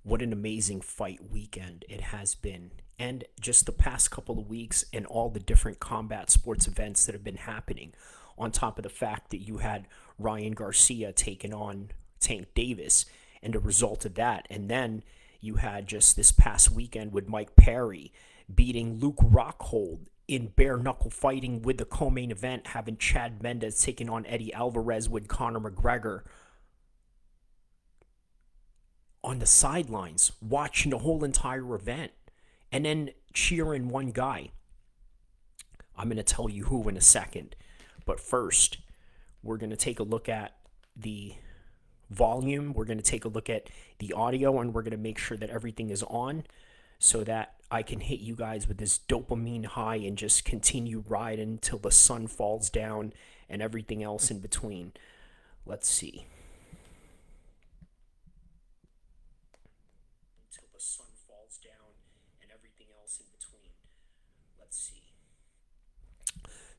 What an amazing fight weekend it has been. And just the past couple of weeks and all the different combat sports events that have been happening, on top of the fact that you had Ryan Garcia taking on Tank Davis and a result of that. And then you had just this past weekend with Mike Perry beating Luke Rockhold in bare knuckle fighting with the co-main event, having Chad Mendes taking on Eddie Alvarez with Conor McGregor on the sidelines watching the whole entire event and then cheering one guy. I'm going to tell you who in a second. But first, we're going to take a look at the volume. We're going to take a look at the audio, and we're going to make sure that everything is on so that I can hit you guys with this dopamine high and just continue riding till the sun falls down and everything else in between. Let's see. Until the sun falls down and everything else in between. Let's see.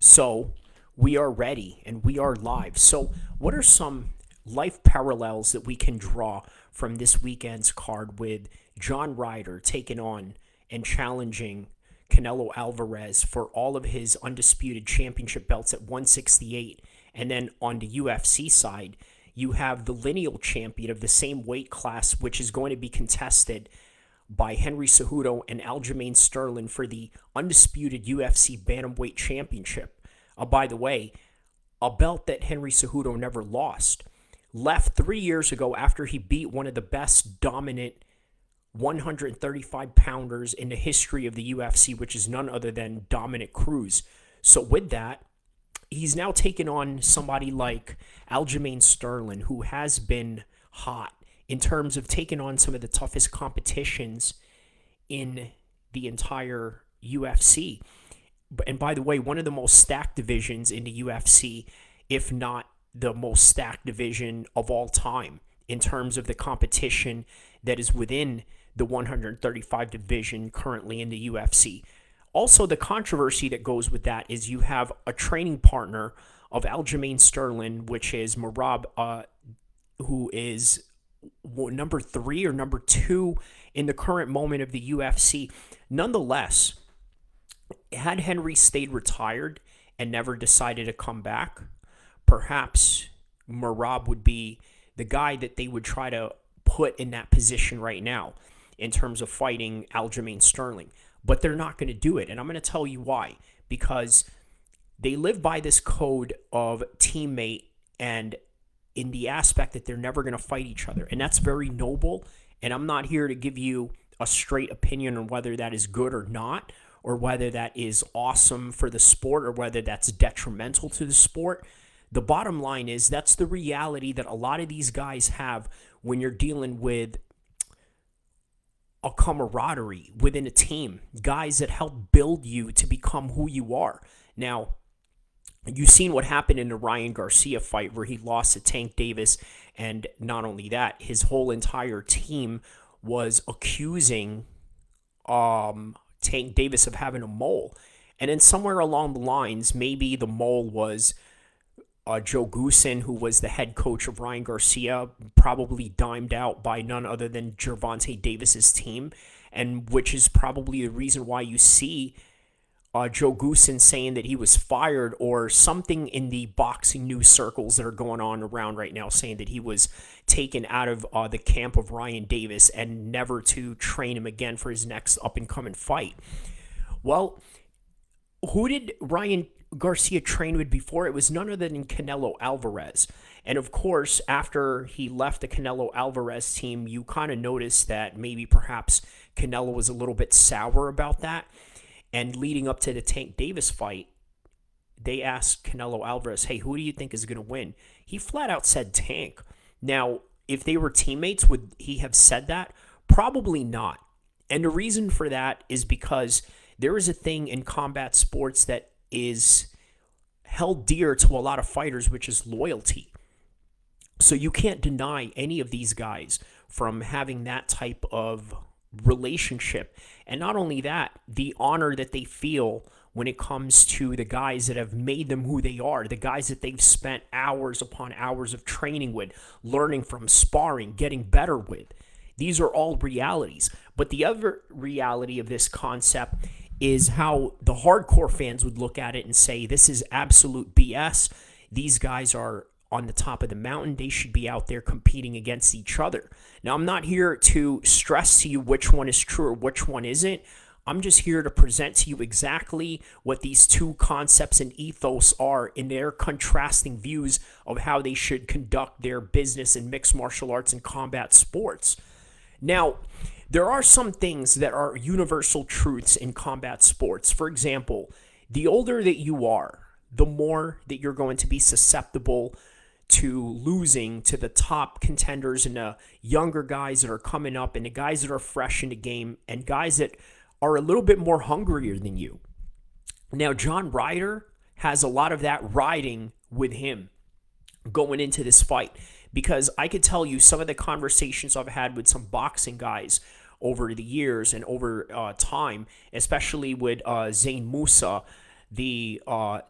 So, we are ready and we are live. So, what are some life parallels that we can draw from this weekend's card with John Ryder taking on and challenging Canelo Alvarez for all of his undisputed championship belts at 168? And then on the UFC side, you have the lineal champion of the same weight class, which is going to be contested by Henry Cejudo and Aljamain Sterling for the undisputed UFC Bantamweight Championship. By the way, a belt that Henry Cejudo never lost. Left 3 years ago after he beat one of the best dominant 135-pounders in the history of the UFC, which is none other than Dominic Cruz. So with that, he's now taken on somebody like Aljamain Sterling, who has been hot in terms of taking on some of the toughest competitions in the entire UFC. And by the way, one of the most stacked divisions in the UFC, if not the most stacked division of all time in terms of the competition that is within the 135 division currently in the UFC. Also, the controversy that goes with that is you have a training partner of Aljamain Sterling, which is Merab, who is number 3 or number 2 in the current moment of the UFC. Nonetheless, had Henry stayed retired and never decided to come back, perhaps Merab would be the guy that they would try to put in that position right now in terms of fighting Aljamain Sterling. But they're not going to do it. And I'm going to tell you why. Because they live by this code of teammate and in the aspect that they're never going to fight each other. And that's very noble. And I'm not here to give you a straight opinion on whether that is good or not, or whether that is awesome for the sport, or whether that's detrimental to the sport. The bottom line is that's the reality that a lot of these guys have when you're dealing with a camaraderie within a team, guys that help build you to become who you are. Now, you've seen what happened in the Ryan Garcia fight where he lost to Tank Davis, and not only that, his whole entire team was accusing Tank Davis of having a mole. And then somewhere along the lines, maybe the mole was Joe Goosen, who was the head coach of Ryan Garcia, probably dimed out by none other than Gervonta Davis's team, and which is probably the reason why you see Joe Goosen saying that he was fired, or something in the boxing news circles that are going on around right now saying that he was taken out of the camp of Ryan Davis and never to train him again for his next up-and-coming fight. Well, who did Ryan Garcia trained with before? It was none other than Canelo Alvarez. And of course, after he left the Canelo Alvarez team, you kind of noticed that maybe perhaps Canelo was a little bit sour about that. And leading up to the Tank Davis fight, they asked Canelo Alvarez, hey, who do you think is going to win? He flat out said Tank. Now, if they were teammates, would he have said that? Probably not. And the reason for that is because there is a thing in combat sports that is held dear to a lot of fighters, which is loyalty. So you can't deny any of these guys from having that type of relationship. And not only that, the honor that they feel when it comes to the guys that have made them who they are, the guys that they've spent hours upon hours of training with, learning from, sparring, getting better with. These are all realities. But the other reality of this concept is how the hardcore fans would look at it and say, this is absolute BS. These guys are on the top of the mountain. They should be out there competing against each other. Now, I'm not here to stress to you which one is true or which one isn't. I'm just here to present to you exactly what these two concepts and ethos are in their contrasting views of how they should conduct their business in mixed martial arts and combat sports. Now, there are some things that are universal truths in combat sports. For example, the older that you are, the more that you're going to be susceptible to losing to the top contenders and the younger guys that are coming up and the guys that are fresh in the game and guys that are a little bit more hungrier than you. Now, John Ryder has a lot of that riding with him going into this fight, because I could tell you some of the conversations I've had with some boxing guys over the years and over time, especially with Zain Musa, the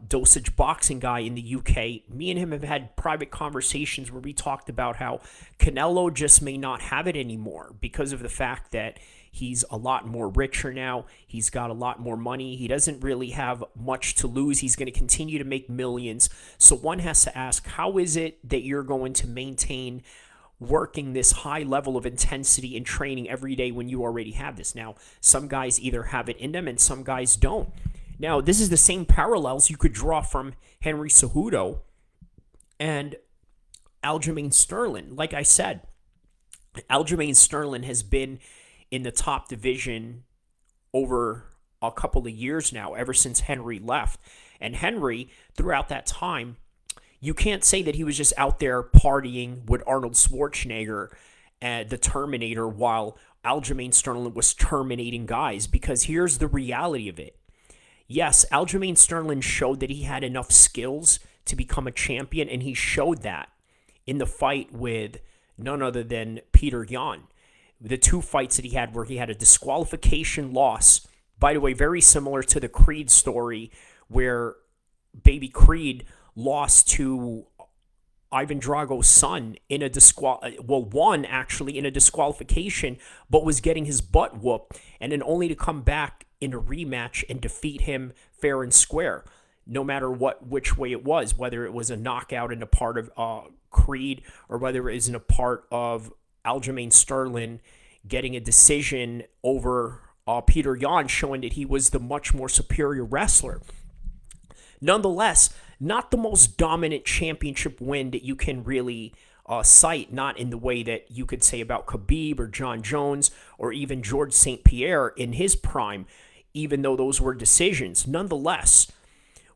Dosage boxing guy in the UK. Me and him have had private conversations where we talked about how Canelo just may not have it anymore because of the fact that he's a lot more richer now. He's got a lot more money. He doesn't really have much to lose. He's going to continue to make millions. So one has to ask, how is it that you're going to maintain working this high level of intensity and training every day when you already have this? Now, some guys either have it in them and some guys don't. Now, this is the same parallels you could draw from Henry Cejudo and Aljamain Sterling. Like I said, Aljamain Sterling has been in the top division over a couple of years now, ever since Henry left. And Henry, throughout that time, you can't say that he was just out there partying with Arnold Schwarzenegger, the Terminator, while Aljamain Sterling was terminating guys, because here's the reality of it. Yes, Aljamain Sterling showed that he had enough skills to become a champion, and he showed that in the fight with none other than Peter Yan. The two fights that he had where he had a disqualification loss, by the way, very similar to the Creed story where Baby Creed lost to Ivan Drago's son in a won actually in a disqualification, but was getting his butt whooped, and then only to come back in a rematch and defeat him fair and square, no matter which way it was, whether it was a knockout in a part of Creed or whether it was in a part of Aljamain Sterling getting a decision over Peter Yan, showing that he was the much more superior wrestler. Nonetheless, not the most dominant championship win that you can really cite, not in the way that you could say about Khabib or John Jones or even George St. Pierre in his prime, even though those were decisions. Nonetheless,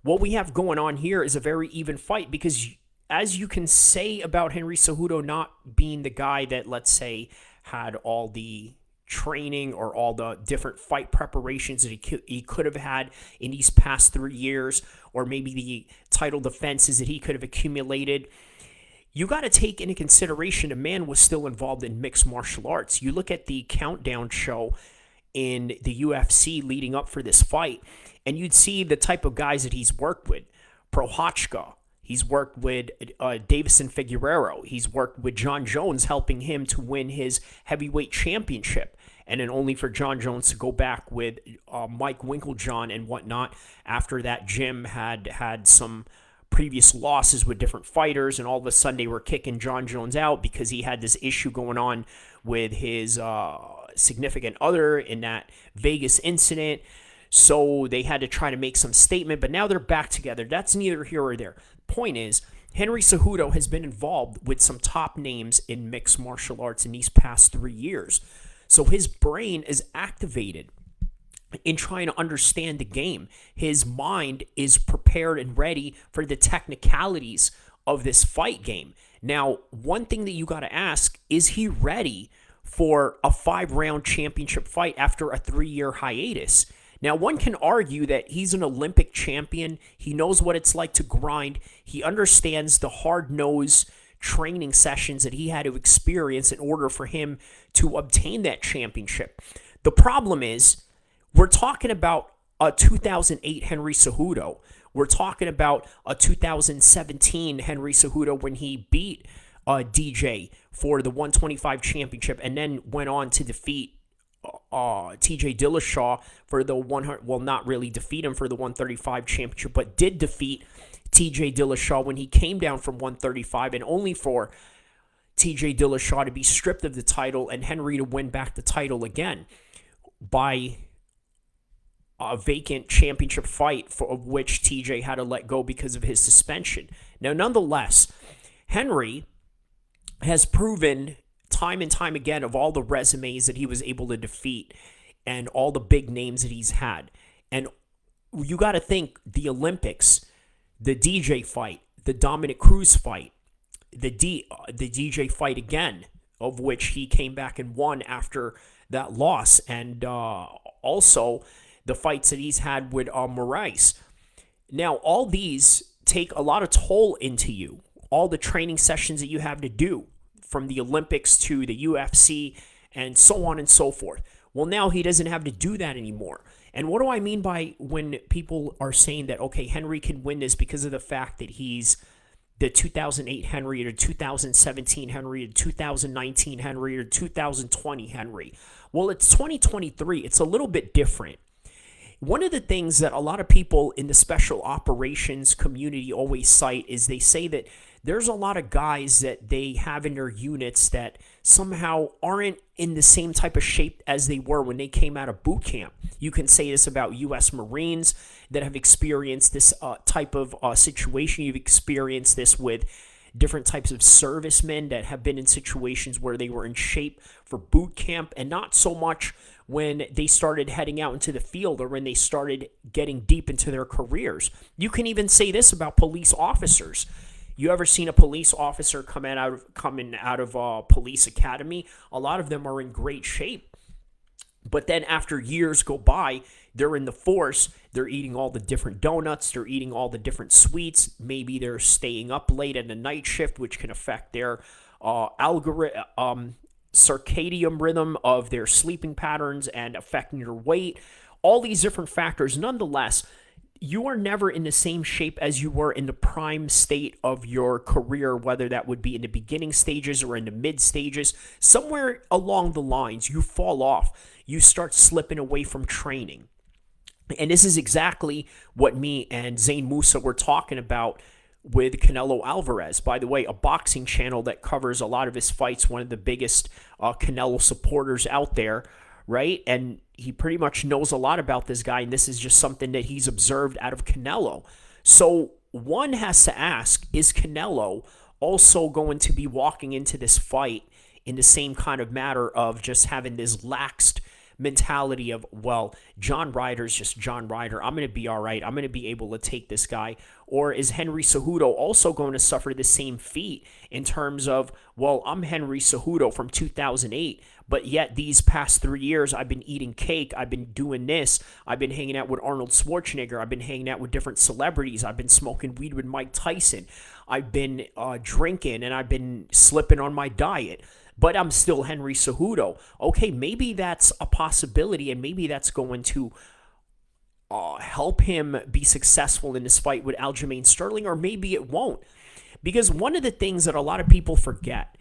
what we have going on here is a very even fight, because as you can say about Henry Cejudo not being the guy that, let's say, had all the training or all the different fight preparations that he could have had in these past 3 years, or maybe the title defenses that he could have accumulated, you got to take into consideration the man was still involved in mixed martial arts. You look at the countdown show in the UFC leading up for this fight, and you'd see the type of guys that he's worked with. Prochazka. He's worked with Davison Figueiredo. He's worked with John Jones, helping him to win his heavyweight championship. And then only for John Jones to go back with Mike Winklejohn and whatnot after that Jim had some previous losses with different fighters, and all of a sudden they were kicking John Jones out because he had this issue going on with his significant other in that Vegas incident. So they had to try to make some statement, but now they're back together. That's neither here or there. Point is, Henry Cejudo has been involved with some top names in mixed martial arts in these past 3 years. So his brain is activated in trying to understand the game. His mind is prepared and ready for the technicalities of this fight game. Now, one thing that you got to ask, is he ready for a 5-round championship fight after a 3-year hiatus? Now, one can argue that he's an Olympic champion. He knows what it's like to grind. He understands the hard-nosed training sessions that he had to experience in order for him to obtain that championship. The problem is, we're talking about a 2008 Henry Cejudo. We're talking about a 2017 Henry Cejudo when he beat DJ for the 125 championship, and then went on to defeat TJ Dillashaw for the 100. Well, not really defeat him for the 135 championship, but did defeat TJ Dillashaw when he came down from 135, and only for TJ Dillashaw to be stripped of the title and Henry to win back the title again by a vacant championship fight for which TJ had to let go because of his suspension. Now, nonetheless, Henry has proven time and time again of all the resumes that he was able to defeat and all the big names that he's had. And you got to think the Olympics, the DJ fight, the Dominic Cruz fight, the DJ fight again, of which he came back and won after that loss, and also the fights that he's had with Moraes. Now, all these take a lot of toll into you. All the training sessions that you have to do, from the Olympics to the UFC and so on and so forth. Well, now he doesn't have to do that anymore. And what do I mean by when people are saying that, okay, Henry can win this because of the fact that he's the 2008 Henry or 2017 Henry or 2019 Henry or 2020 Henry? Well, it's 2023. It's a little bit different. One of the things that a lot of people in the special operations community always cite is they say that there's a lot of guys that they have in their units that somehow aren't in the same type of shape as they were when they came out of boot camp. You can say this about U.S. Marines that have experienced this type of situation. You've experienced this with different types of servicemen that have been in situations where they were in shape for boot camp, and not so much when they started heading out into the field or when they started getting deep into their careers. You can even say this about police officers. You ever seen a police officer coming out of police academy? A lot of them are in great shape. But then after years go by, they're in the force. They're eating all the different donuts. They're eating all the different sweets. Maybe they're staying up late at the night shift, which can affect their circadian rhythm of their sleeping patterns and affecting their weight. All these different factors. Nonetheless, you are never in the same shape as you were in the prime state of your career, whether that would be in the beginning stages or in the mid stages. Somewhere along the lines, you fall off. You start slipping away from training. And this is exactly what me and Zain Musa were talking about with Canelo Alvarez. By the way, a boxing channel that covers a lot of his fights, one of the biggest Canelo supporters out there, right? And he pretty much knows a lot about this guy, and this is just something that he's observed out of Canelo. So one has to ask, is Canelo also going to be walking into this fight in the same kind of matter of just having this laxed mentality of, well, John Ryder's just John Ryder. I'm going to be all right. I'm going to be able to take this guy. Or is Henry Cejudo also going to suffer the same fate in terms of, well, I'm Henry Cejudo from 2008, but yet these past 3 years I've been eating cake. I've been doing this. I've been hanging out with Arnold Schwarzenegger. I've been hanging out with different celebrities. I've been smoking weed with Mike Tyson. I've been drinking, and I've been slipping on my diet. But I'm still Henry Cejudo. Okay, maybe that's a possibility, and maybe that's going to help him be successful in this fight with Aljamain Sterling, or maybe it won't. Because one of the things that a lot of people forget,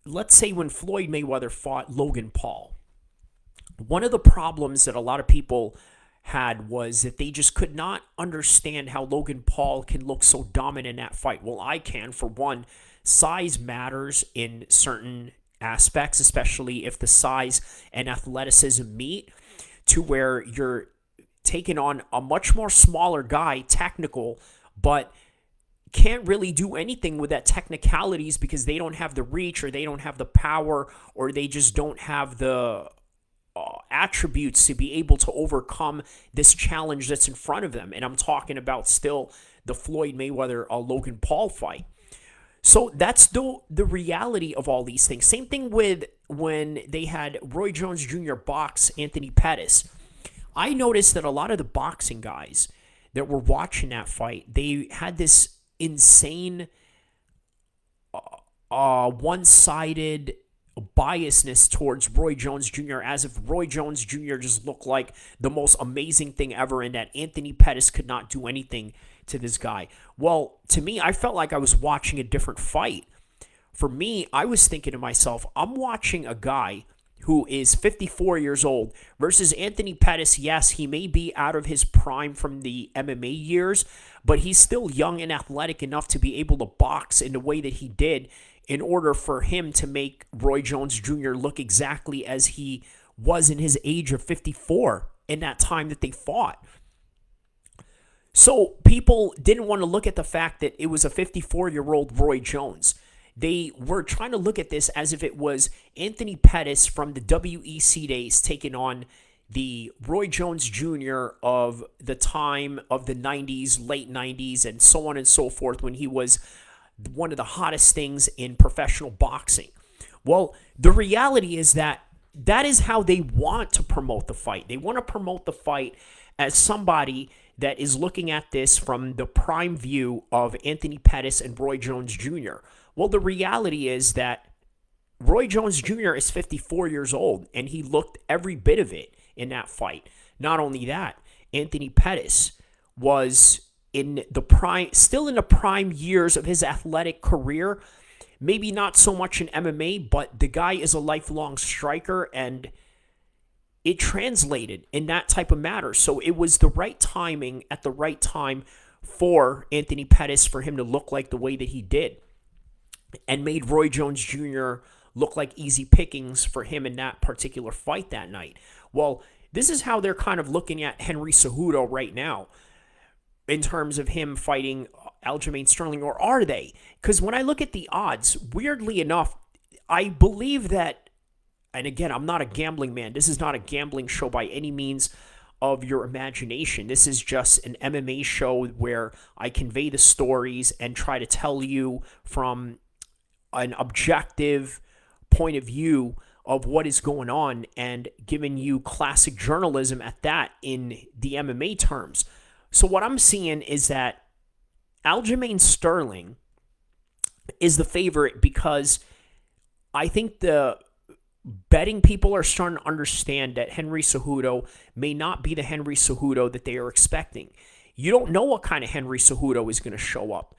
let's say when Floyd Mayweather fought Logan Paul, one of the problems that a lot of people had was that they just could not understand how Logan Paul can look so dominant in that fight. Well, I can, for one. Size matters in certain aspects, especially if the size and athleticism meet, to where you're taking on a much more smaller guy, technical, but can't really do anything with that technicalities because they don't have the reach, or they don't have the power, or they just don't have the attributes to be able to overcome this challenge that's in front of them. And I'm talking about still the Floyd Mayweather Logan Paul fight. So that's the reality of all these things. Same thing with when they had Roy Jones Jr. box Anthony Pettis. I noticed that a lot of the boxing guys that were watching that fight, they had this insane one-sided biasness towards Roy Jones Jr. as if Roy Jones Jr. just looked like the most amazing thing ever and that Anthony Pettis could not do anything to this guy. Well, to me, I felt like I was watching a different fight. For me, I was thinking to myself, I'm watching a guy who is 54 years old versus Anthony Pettis. Yes, he may be out of his prime from the MMA years, but he's still young and athletic enough to be able to box in the way that he did in order for him to make Roy Jones Jr. look exactly as he was in his age of 54 in that time that they fought. So people didn't want to look at the fact that it was a 54-year-old Roy Jones. They were trying to look at this as if it was Anthony Pettis from the WEC days taking on the Roy Jones Jr. of the time of the 90s, late 90s, and so on and so forth when he was one of the hottest things in professional boxing. Well, the reality is that that is how they want to promote the fight. They want to promote the fight as somebody that is looking at this from the prime view of Anthony Pettis and Roy Jones Jr. Well, the reality is that Roy Jones Jr. is 54 years old, and he looked every bit of it in that fight. Not only that, Anthony Pettis was in the prime, still in the prime years of his athletic career. Maybe not so much in MMA, but the guy is a lifelong striker, and it translated in that type of matter. So it was the right timing at the right time for Anthony Pettis for him to look like the way that he did, and made Roy Jones Jr. look like easy pickings for him in that particular fight that night. Well, this is how they're kind of looking at Henry Cejudo right now in terms of him fighting Aljamain Sterling, or are they? Because when I look at the odds, weirdly enough, I believe that, and again, I'm not a gambling man. This is not a gambling show by any means of your imagination. This is just an MMA show where I convey the stories and try to tell you from an objective point of view of what is going on and giving you classic journalism at that in the MMA terms. So what I'm seeing is that Aljamain Sterling is the favorite because I think the betting people are starting to understand that Henry Cejudo may not be the Henry Cejudo that they are expecting. You don't know what kind of Henry Cejudo is going to show up.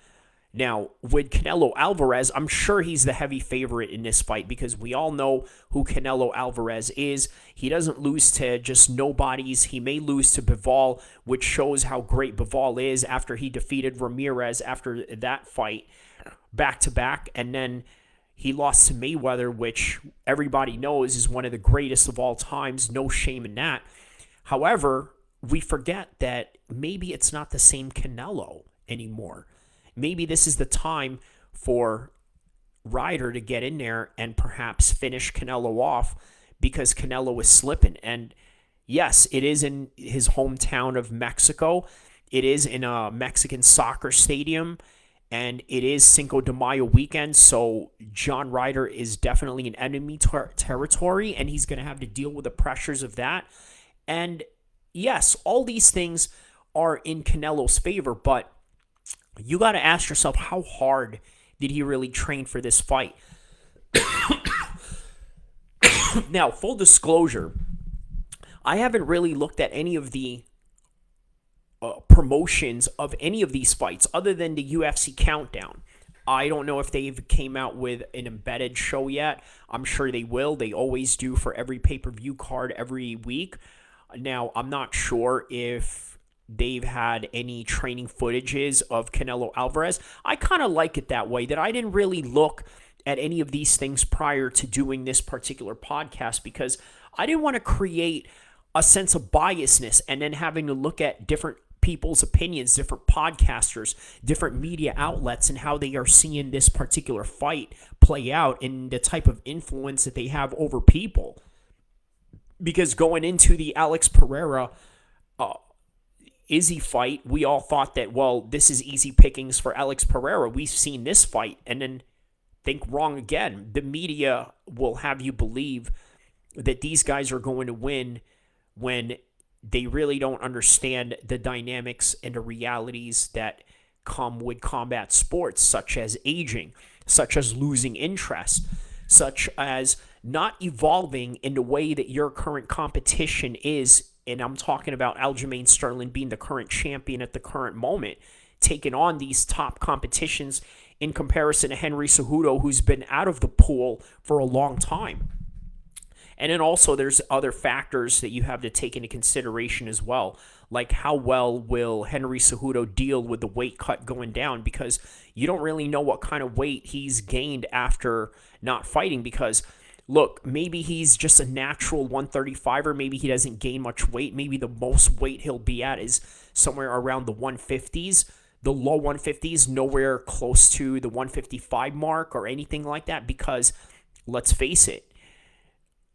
Now, with Canelo Alvarez, I'm sure he's the heavy favorite in this fight because we all know who Canelo Alvarez is. He doesn't lose to just nobodies. He may lose to Bivol, which shows how great Bivol is after he defeated Ramirez after that fight back-to-back. And then he lost to Mayweather, which everybody knows is one of the greatest of all times. No shame in that. However, we forget that maybe it's not the same Canelo anymore. Maybe this is the time for Ryder to get in there and perhaps finish Canelo off because Canelo is slipping. And yes, it is in his hometown of Mexico. It is in a Mexican soccer stadium, and it is Cinco de Mayo weekend. So John Ryder is definitely in enemy territory, and he's going to have to deal with the pressures of that. And yes, all these things are in Canelo's favor, but you got to ask yourself, how hard did he really train for this fight? Now, full disclosure, I haven't really looked at any of the promotions of any of these fights other than the UFC Countdown. I don't know if they've came out with an embedded show yet. I'm sure they will. They always do for every pay-per-view card every week. Now, I'm not sure if they've had any training footages of Canelo Alvarez. I kind of like it that way, that I didn't really look at any of these things prior to doing this particular podcast because I didn't want to create a sense of biasness and then having to look at different people's opinions, different podcasters, different media outlets, and how they are seeing this particular fight play out and the type of influence that they have over people. Because going into the Alex Pereira Izzy fight, we all thought that, well, this is easy pickings for Alex Pereira. We've seen this fight, and then think wrong again. The media will have you believe that these guys are going to win when they really don't understand the dynamics and the realities that come with combat sports, such as aging, such as losing interest. such as not evolving in the way that your current competition is. And I'm talking about Aljamain Sterling being the current champion at the current moment, taking on these top competitions in comparison to Henry Cejudo, who's been out of the pool for a long time. And then also there's other factors that you have to take into consideration as well, like how well will Henry Cejudo deal with the weight cut going down, because you don't really know what kind of weight he's gained after not fighting. Because look, maybe he's just a natural 135er, maybe he doesn't gain much weight, maybe the most weight he'll be at is somewhere around the 150s, the low 150s, nowhere close to the 155 mark or anything like that. Because let's face it,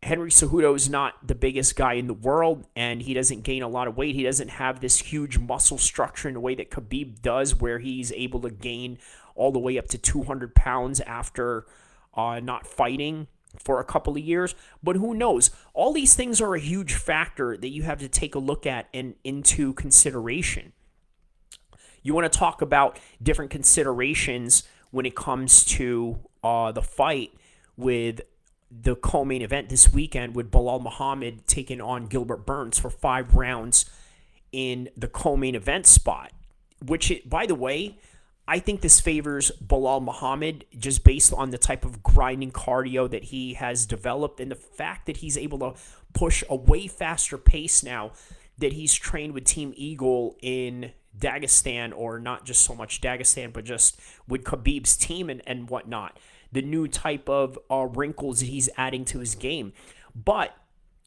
Henry Cejudo is not the biggest guy in the world, and he doesn't gain a lot of weight. He doesn't have this huge muscle structure in the way that Khabib does, where he's able to gain all the way up to 200 pounds after not fighting for a couple of years. But who knows? All these things are a huge factor that you have to take a look at and into consideration. You want to talk about different considerations when it comes to the fight with the co-main event this weekend, with Belal Muhammad taking on Gilbert Burns for 5 rounds in the co-main event spot, which, by the way, I think this favors Belal Muhammad just based on the type of grinding cardio that he has developed and the fact that he's able to push a way faster pace now that he's trained with Team Eagle in Dagestan, or not just so much Dagestan, but just with Khabib's team and whatnot. The new type of wrinkles that he's adding to his game. But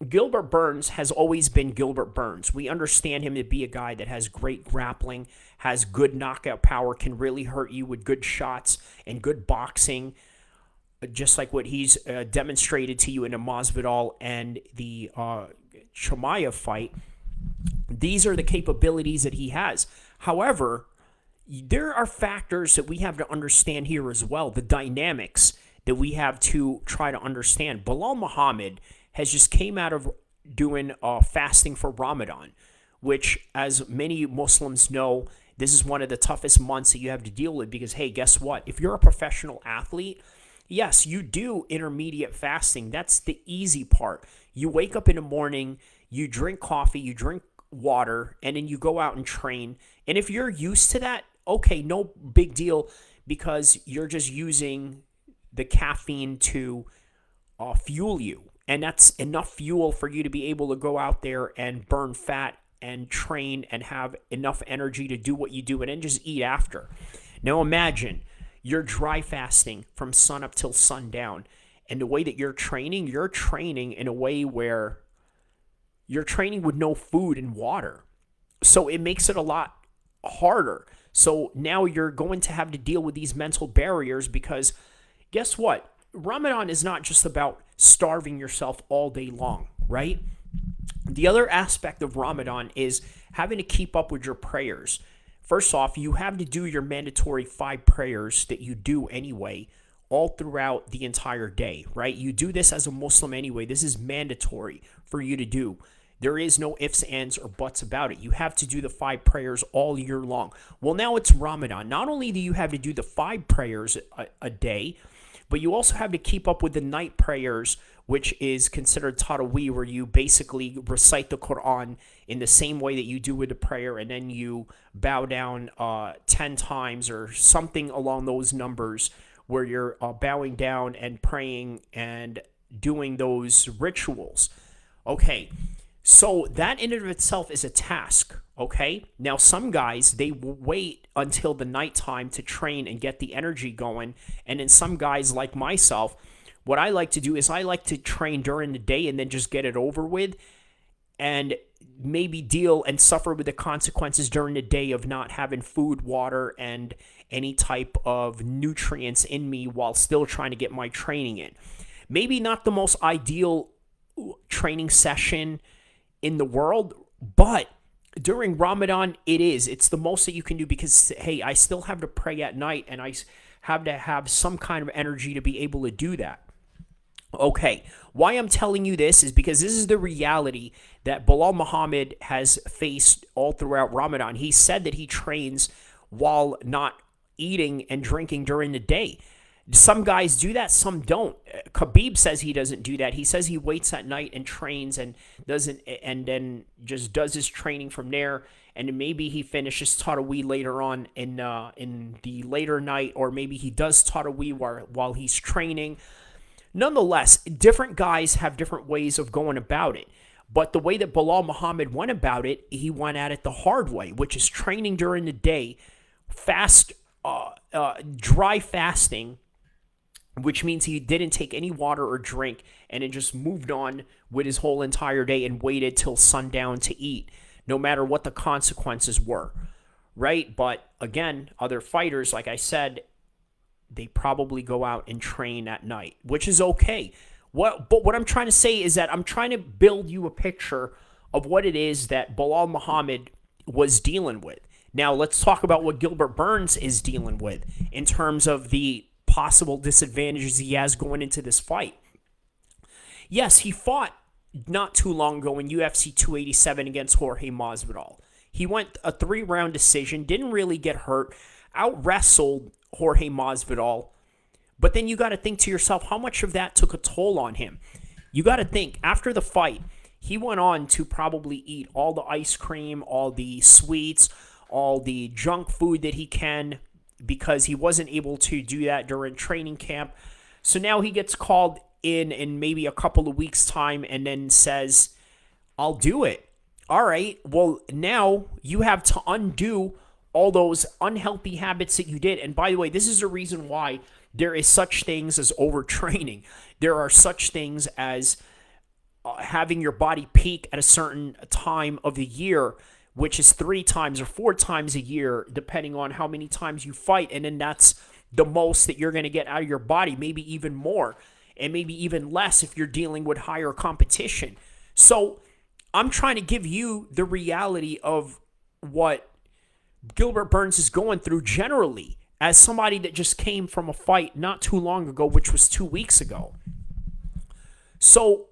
Gilbert Burns has always been Gilbert Burns. We understand him to be a guy that has great grappling, has good knockout power, can really hurt you with good shots and good boxing, just like what he's demonstrated to you in the Masvidal and the Chimaev fight. These are the capabilities that he has. However, there are factors that we have to understand here as well, the dynamics that we have to try to understand. Belal Muhammad has just came out of doing fasting for Ramadan, which, as many Muslims know, this is one of the toughest months that you have to deal with because, hey, guess what? If you're a professional athlete, yes, you do intermediate fasting. That's the easy part. You wake up in the morning, you drink coffee, you drink water, and then you go out and train. And if you're used to that, okay, no big deal, because you're just using the caffeine to fuel you. And that's enough fuel for you to be able to go out there and burn fat and train and have enough energy to do what you do and then just eat after. Now imagine you're dry fasting from sun up till sundown. And the way that you're training in a way where you're training with no food and water. So it makes it a lot harder. So now you're going to have to deal with these mental barriers because guess what? Ramadan is not just about starving yourself all day long, right? The other aspect of Ramadan is having to keep up with your prayers. First off, you have to do your mandatory 5 prayers that you do anyway all throughout the entire day, right? You do this as a Muslim anyway. This is mandatory for you to do. There is no ifs, ands, or buts about it. You have to do the 5 prayers all year long. Well, now it's Ramadan. Not only do you have to do the 5 prayers a day, but you also have to keep up with the night prayers, which is considered Taraweeh, where you basically recite the Quran in the same way that you do with the prayer, and then you bow down 10 times or something along those numbers, where you're bowing down and praying and doing those rituals. Okay, so that in and of itself is a task, okay? Now, some guys, they wait until the nighttime to train and get the energy going. And then some guys like myself, what I like to do is I like to train during the day and then just get it over with and maybe deal and suffer with the consequences during the day of not having food, water, and any type of nutrients in me while still trying to get my training in. Maybe not the most ideal training session in the world, but during Ramadan, it's the most that you can do because, hey, I still have to pray at night and I have to have some kind of energy to be able to do that. Okay, why I'm telling you this is because this is the reality that Belal Muhammad has faced all throughout Ramadan. He said that he trains while not eating and drinking during the day. Some guys do that, some don't. Khabib says he doesn't do that. He says he waits at night and trains and doesn't, and then just does his training from there. And then maybe he finishes Tatawi later on in the later night, or maybe he does Tatawi while he's training. Nonetheless, different guys have different ways of going about it. But the way that Bilal Muhammad went about it, he went at it the hard way, which is training during the day, dry fasting, which means he didn't take any water or drink, and then just moved on with his whole entire day and waited till sundown to eat, no matter what the consequences were, right? But again, other fighters, like I said, they probably go out and train at night, which is okay. But what I'm trying to say is that I'm trying to build you a picture of what it is that Bilal Muhammad was dealing with. Now, let's talk about what Gilbert Burns is dealing with in terms of the possible disadvantages he has going into this fight. Yes, he fought not too long ago in UFC 287 against Jorge Masvidal. He went a 3-round decision, didn't really get hurt, out-wrestled Jorge Masvidal. But then you got to think to yourself, how much of that took a toll on him? You got to think, after the fight, he went on to probably eat all the ice cream, all the sweets, all the junk food that he can, because he wasn't able to do that during training camp. So now he gets called in maybe a couple of weeks' time and then says, I'll do it. All right, well, now you have to undo all those unhealthy habits that you did. And by the way, this is the reason why there is such things as overtraining. There are such things as having your body peak at a certain time of the year, which is 3 times or 4 times a year, depending on how many times you fight. And then that's the most that you're going to get out of your body, maybe even more, and maybe even less if you're dealing with higher competition. So I'm trying to give you the reality of what Gilbert Burns is going through generally, as somebody that just came from a fight not too long ago, which was 2 weeks ago. So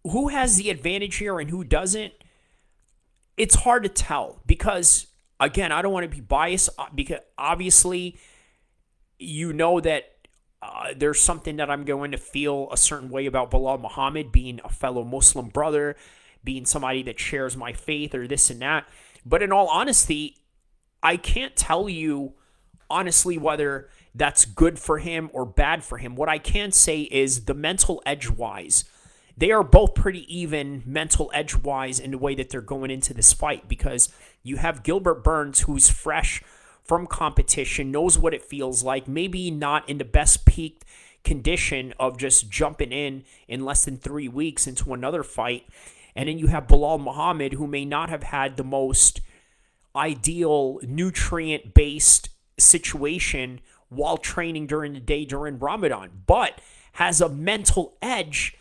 who has the advantage here and who doesn't? It's hard to tell because, again, I don't want to be biased because obviously you know that there's something that I'm going to feel a certain way about Bilal Muhammad being a fellow Muslim brother, being somebody that shares my faith or this and that. But in all honesty, I can't tell you honestly whether that's good for him or bad for him. What I can say is the mental edge-wise, they are both pretty even mental edge-wise in the way that they're going into this fight, because you have Gilbert Burns, who's fresh from competition, knows what it feels like, maybe not in the best peak condition of just jumping in less than 3 weeks into another fight. And then you have Bilal Muhammad, who may not have had the most ideal nutrient-based situation while training during the day during Ramadan, but has a mental edge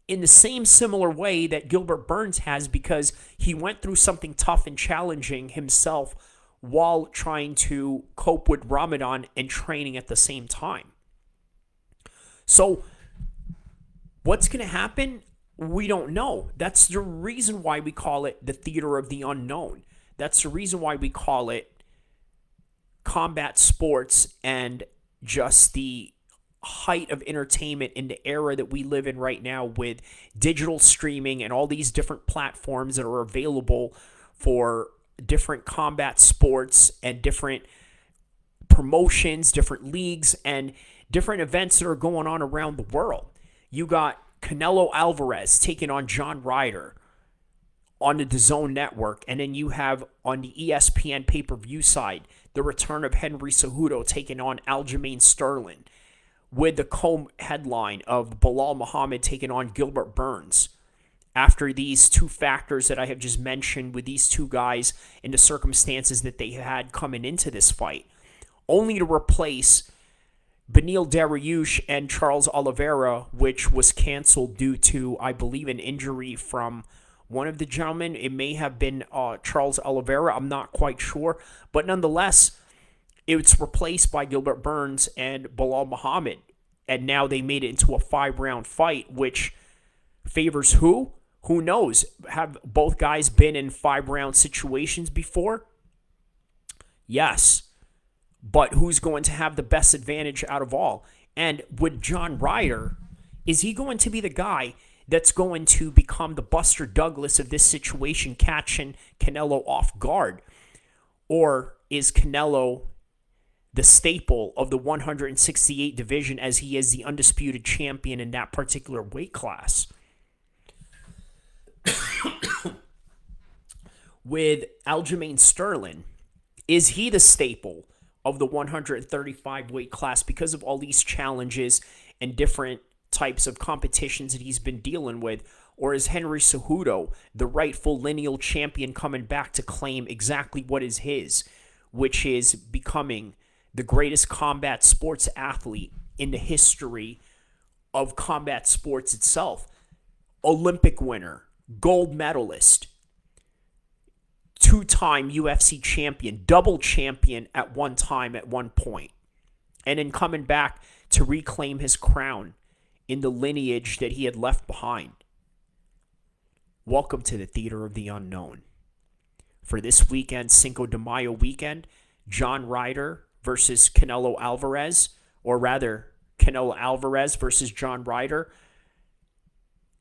in the same similar way that Gilbert Burns has, because he went through something tough and challenging himself while trying to cope with Ramadan and training at the same time. So what's going to happen? We don't know. That's the reason why we call it the theater of the unknown. That's the reason why we call it combat sports and just the height of entertainment in the era that we live in right now, with digital streaming and all these different platforms that are available for different combat sports and different promotions, different leagues, and different events that are going on around the world. You got Canelo Alvarez taking on John Ryder on the DAZN network, and then you have on the ESPN pay-per-view side the return of Henry Cejudo taking on Aljamain Sterling, with the co-headline of Bilal Muhammad taking on Gilbert Burns. After these two factors that I have just mentioned, with these two guys in the circumstances that they had coming into this fight, only to replace Beneil Dariush and Charles Oliveira, which was canceled due to, I believe, an injury from one of the gentlemen. It may have been Charles Oliveira. I'm not quite sure. But nonetheless, it's replaced by Gilbert Burns and Bilal Muhammad. And now they made it into a 5-round fight, which favors who? Who knows? Have both guys been in 5-round situations before? Yes. But who's going to have the best advantage out of all? And with John Ryder, is he going to be the guy that's going to become the Buster Douglas of this situation, catching Canelo off guard? Or is Canelo the staple of the 168 division as he is the undisputed champion in that particular weight class? With Aljamain Sterling, is he the staple of the 135 weight class because of all these challenges and different types of competitions that he's been dealing with? Or is Henry Cejudo the rightful lineal champion coming back to claim exactly what is his, which is becoming the greatest combat sports athlete in the history of combat sports itself? Olympic winner, gold medalist, two-time UFC champion, double champion at one time at one point, and then coming back to reclaim his crown in the lineage that he had left behind. Welcome to the Theater of the Unknown. For this weekend, Cinco de Mayo weekend, John Ryder versus Canelo Alvarez, or rather, Canelo Alvarez versus John Ryder.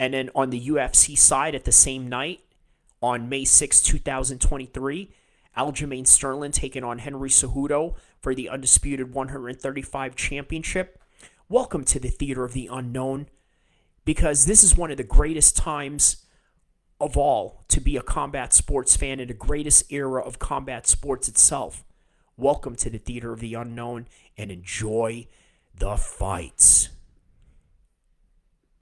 And then on the UFC side at the same night, on May 6, 2023, Aljamain Sterling taking on Henry Cejudo for the undisputed 135 championship. Welcome to the Theater of the Unknown, because this is one of the greatest times of all to be a combat sports fan in the greatest era of combat sports itself. Welcome to the Theater of the Unknown and enjoy the fights.